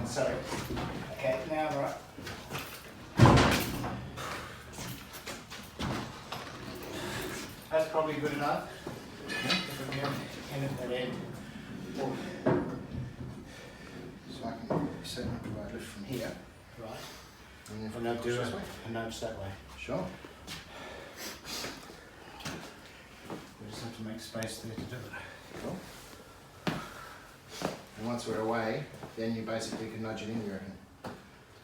Sorry. Okay, now I'm right. That's probably good enough. If we end at that end. So I can certainly provide lift from here. Right. And then if And I I'll do this it way. a nudge that way. Sure. We just have to make space there to do it. Cool. And once we're away, then you basically can nudge it in, you reckon?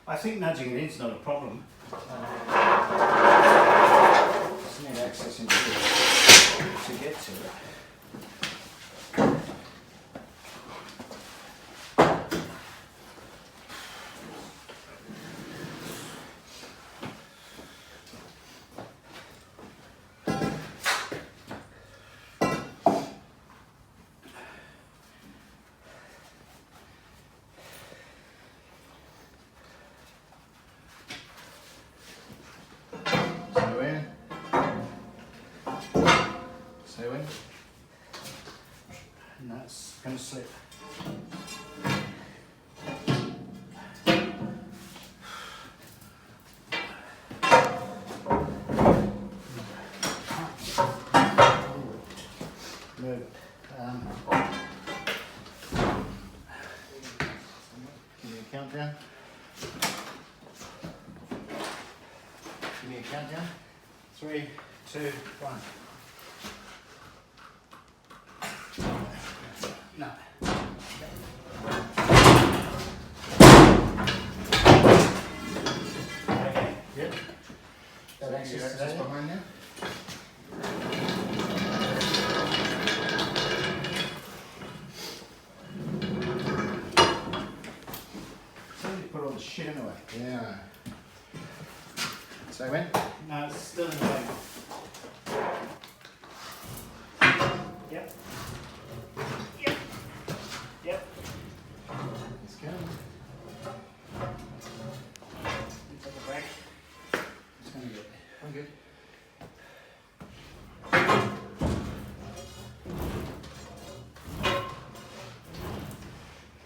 I think nudging it in is not a problem. Just need access into it to get to it. So in. So in. And that's going to slip. Move it. Give me a countdown. Give me a countdown. 3, 2, 1. No. Okay. Yep. That So access your to access that. behind there. Somebody put all the shit in the way. Yeah. So when? No, it's still in the way. Yep. Yep. Yep. It's going. Take a break. It's going to get there. I'm good.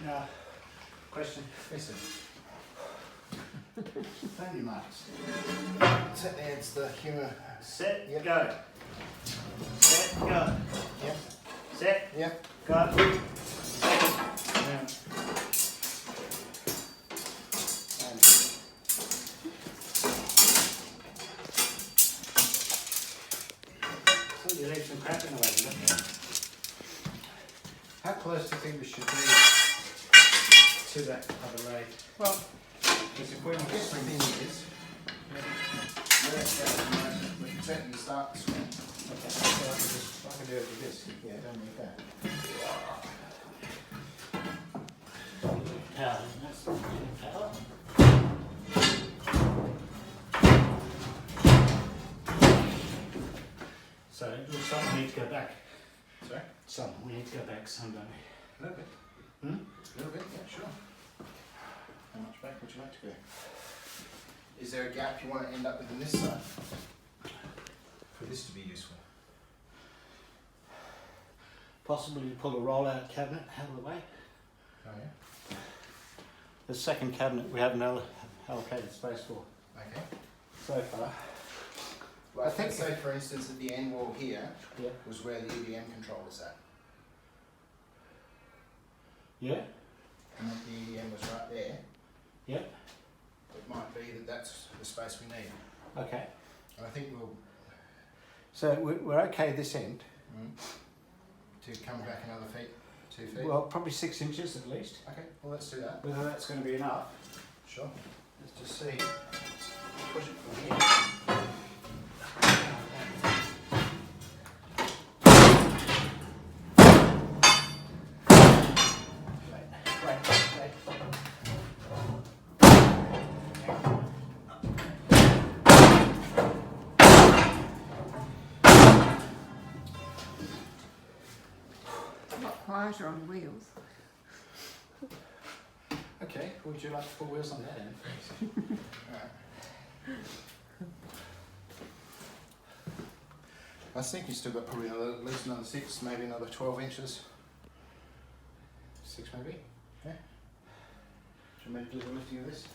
Now, question. Listen. Plan your marks. Certainly adds the humour. Set, Yep. go. Set, go. Yep. Set, Yep. go. Yeah. So you leave some crap in the way, doesn't it? How close do you think we should be to that other lathe? Well, because if we I guess the thing is, where it's at the moment, we can certainly start the swing. okay, so I can do it with this. Yeah, don't need that. Power, that's power. So it looks like we need to go back. Sorry? Some, we need to go back some, don't we? A little bit. Hmm? A little bit, yeah, sure. How much back would you like to go? Is there a gap you want to end up with on this side? For this to be useful. Possibly pull a roll-out cabinet out of the way. Oh yeah? The second cabinet we haven't allocated space for Okay. so far. Well, I think, say for instance, at the end wall here Yeah. was where the EDM control is at. Yeah? And that the EDM was right there. Yeah. It might be that that's the space we need. Okay. And I think we'll So we're okay this end. to come back another 2 feet. Well, probably 6 inches at least. Okay, well let's do that. Whether that's going to be enough. Sure. Let's just see. Push it from here. Wait. Quieter on wheels. Okay, would you like to put wheels on that end? Alright. I think you've still got probably at least another 6, maybe another 12 inches. 6 maybe? Yeah. Should I do the lifting of this?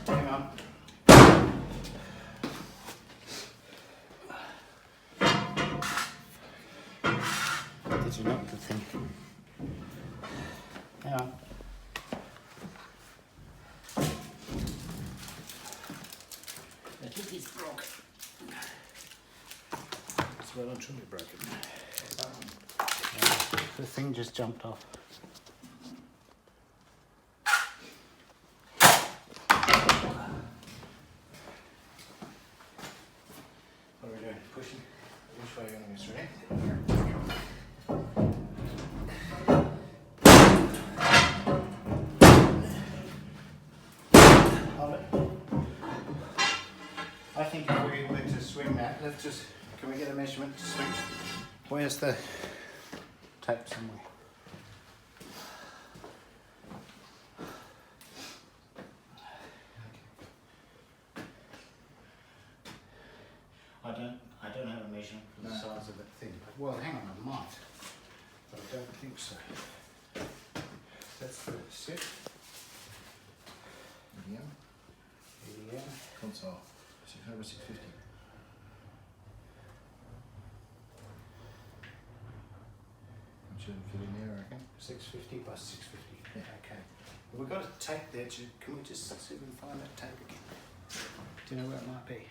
Hang on. Did you knock the thing? Hang on. I think it's broken. It's well and truly broken. The thing just jumped off. What are we doing? Pushing? Which way are you going to go? Straight? Hold it. I think if we were to swing that, let's just, can we get a measurement to swing? Where's the tape somewhere? I don't have a measurement for the size of that thing. Well, hang on, I might, but I don't think so. That's the SIp. EDM. EDM. Console. 600 by 650. What should fit in there, I reckon? 650 by 650. Yeah. Okay. Well, we've got a tape there. Can we just see if we can find that tape again? Do you know where it might be?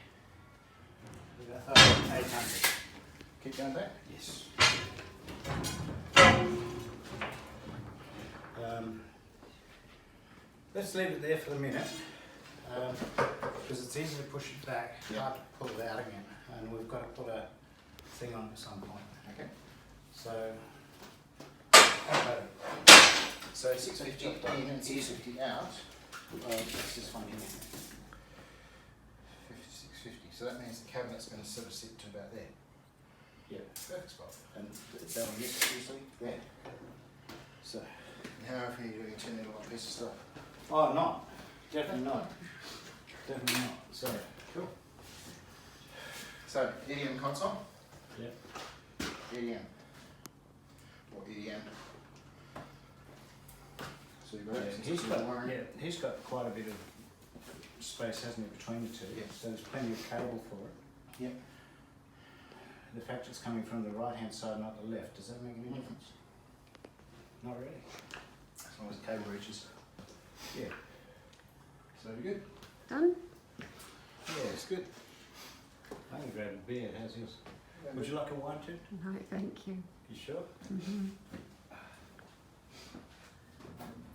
Oh, 800. Keep going back? Yes. Let's leave it there for the minute, because it's easy to push it back, hard to pull it out again, and we've got to put a thing on at some point. Okay. So, So 650 in and 650 out. this is fine here. 650. So that means the cabinet's going to sort of sit to about there. Yeah. Perfect spot. And that one is seriously there. So. And how often are you doing a 10 metre long piece of stuff? Oh, not. Definitely not. Definitely not. Sorry. Cool. So, EDM console? Yeah. EDM. Or EDM. So you've got He's got quite a bit of space, hasn't he, between the two? Yeah. So there's plenty of cable for it. Yep. The fact it's coming from the right-hand side, not the left, does that make any difference? Not really. As long as the cable reaches. Yeah. So we're good? Done? Yeah, it's good. I can grab a beer. How's yours? Would you like a wine too? No, thank you. You sure?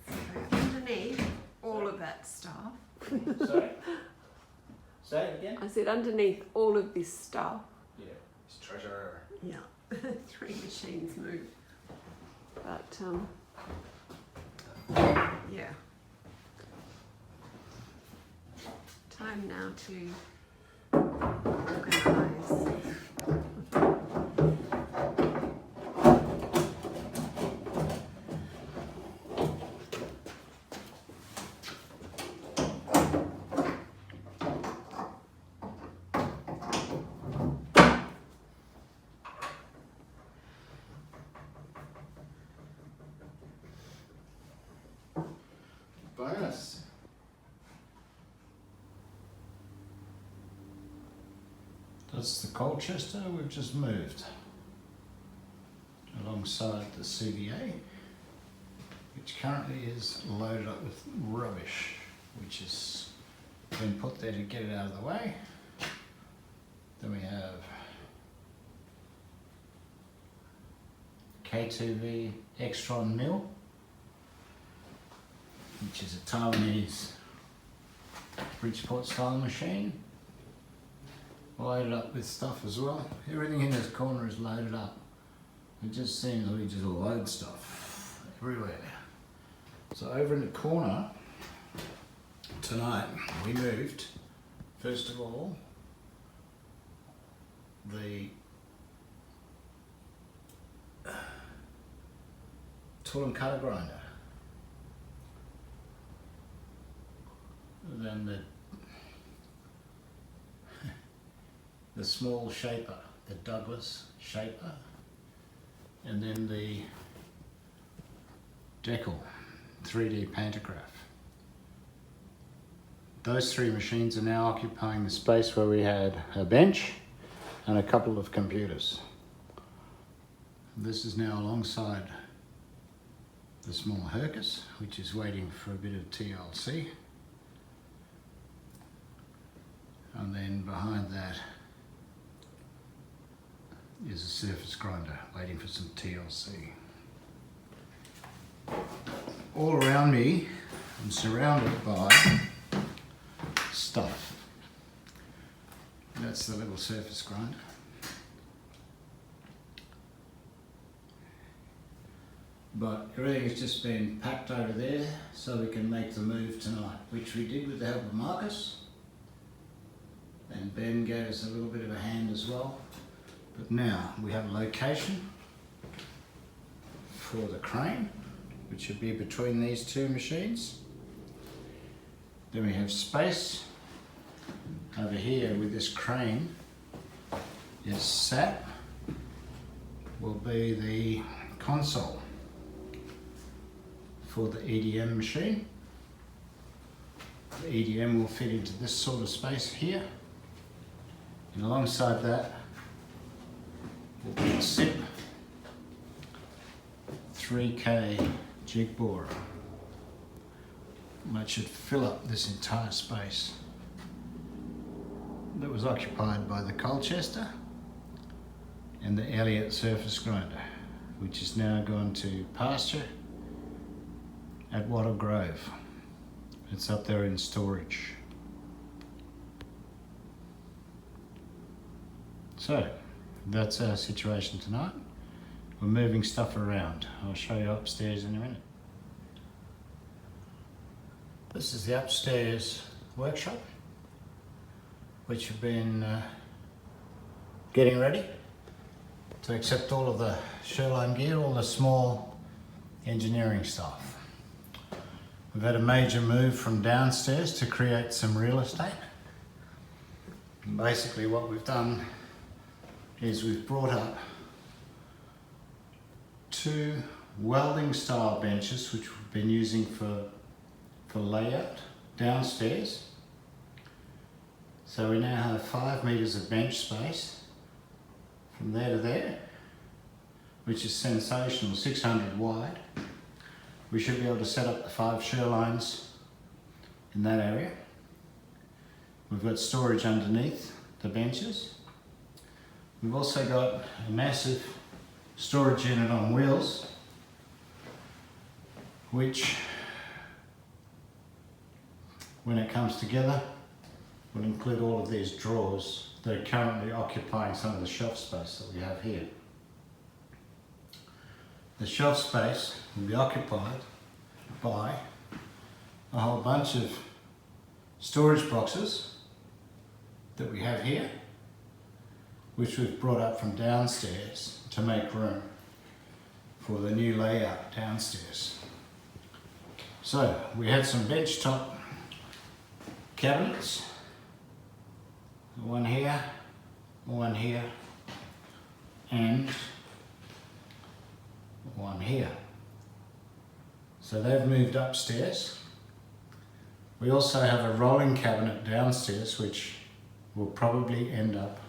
So underneath all of that stuff, Sorry? Say it again? I said underneath all of this stuff, Yeah. It's treasure. yeah, 3 machines move. But, yeah. Time now to organise. Bonus. That's the Colchester we've just moved alongside the CVA, which currently is loaded up with rubbish, which has been put there to get it out of the way. Then we have K2V Extron mill, which is a Taiwanese Bridgeport style machine, loaded up with stuff as well. Everything in this corner is loaded up. It just seems like we just load stuff everywhere. So over in the corner tonight we moved, first of all, tool and cutter grinder. Then the small Shaper, the Douglas Shaper, and then the Deckel 3D pantograph. Those three machines are now occupying the space where we had a bench and a couple of computers. This is now alongside the small Hercus, which is waiting for a bit of TLC. And then behind that is a surface grinder waiting for some TLC. All around me, I'm surrounded by stuff. That's the little surface grinder. But everything has just been packed over there so we can make the move tonight, which we did with the help of Marcus. And Ben gave us a little bit of a hand as well. But now we have a location for the crane, which should be between these two machines. Then we have space over here with this crane is sat, will be the console for the EDM machine. The EDM will fit into this sort of space here. And alongside that will be a SIp 3K jig borer. That should fill up this entire space that was occupied by the Colchester and the Elliott surface grinder, which is now gone to pasture at Wattle Grove. It's up there in storage. So that's our situation tonight. We're moving stuff around. I'll show you upstairs in a minute. This is the upstairs workshop, which have been getting ready to accept all of the Sherline gear, all the small engineering stuff. We've had a major move from downstairs to create some real estate. And basically what we've done is we've brought up two welding style benches which we've been using for layout downstairs. So we now have 5 meters of bench space from there to there, which is sensational, 600 wide. We should be able to set up the 5 Sherlines in that area. We've got storage underneath the benches. We've also got a massive storage unit on wheels, which, when it comes together, will include all of these drawers that are currently occupying some of the shelf space that we have here. The shelf space will be occupied by a whole bunch of storage boxes that we have here, which we've brought up from downstairs to make room for the new layout downstairs. So we had some bench top cabinets, one here, and one here. So they've moved upstairs. We also have a rolling cabinet downstairs, which will probably end up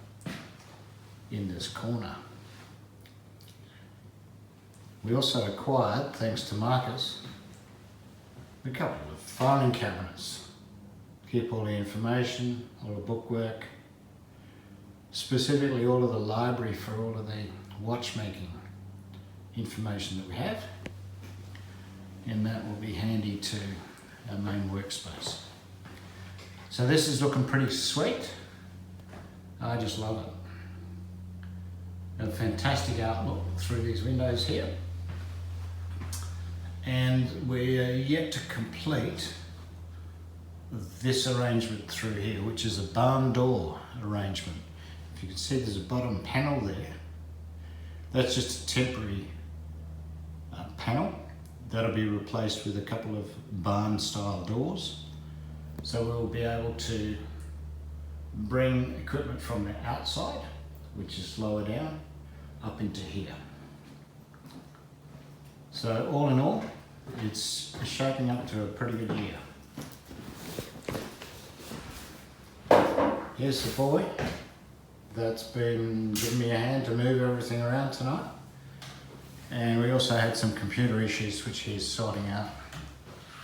in this corner. We also acquired, thanks to Marcus, a couple of filing cabinets. Keep all the information, all the bookwork, specifically all of the library for all of the watchmaking information that we have, and that will be handy to our main workspace. So this is looking pretty sweet. I just love it. Got a fantastic outlook through these windows here, and we're yet to complete this arrangement through here, which is a barn door arrangement. If you can see, there's a bottom panel there. That's just a temporary panel that'll be replaced with a couple of barn style doors. So we'll be able to bring equipment from the outside, which is lower down, up into here. So all in all, it's shaping up to a pretty good year. Here's the boy that's been giving me a hand to move everything around tonight. And we also had some computer issues which he's sorting out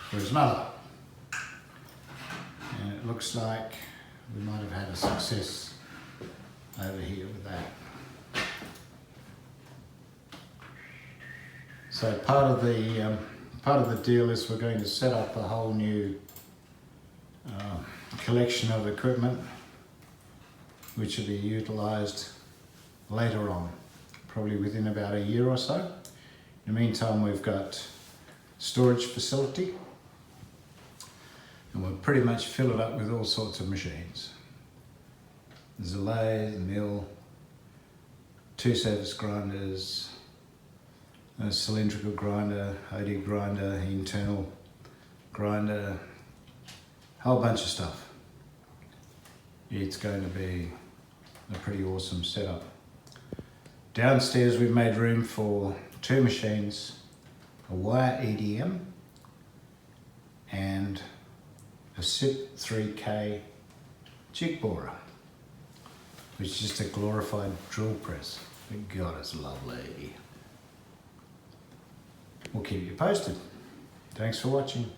for his mother. And it looks like we might have had a success over here with that. So part of the deal is we're going to set up a whole new collection of equipment which will be utilised later on, probably within about a year or so. In the meantime, we've got storage facility, and we'll pretty much fill it up with all sorts of machines. There's a lathe, a mill, 2 surface grinders, a cylindrical grinder, OD grinder, internal grinder, whole bunch of stuff. It's going to be a pretty awesome setup. Downstairs we've made room for 2 machines, a wire EDM and a SIp 3K jig borer, which is just a glorified drill press. God, it's lovely. We'll keep you posted. Thanks for watching.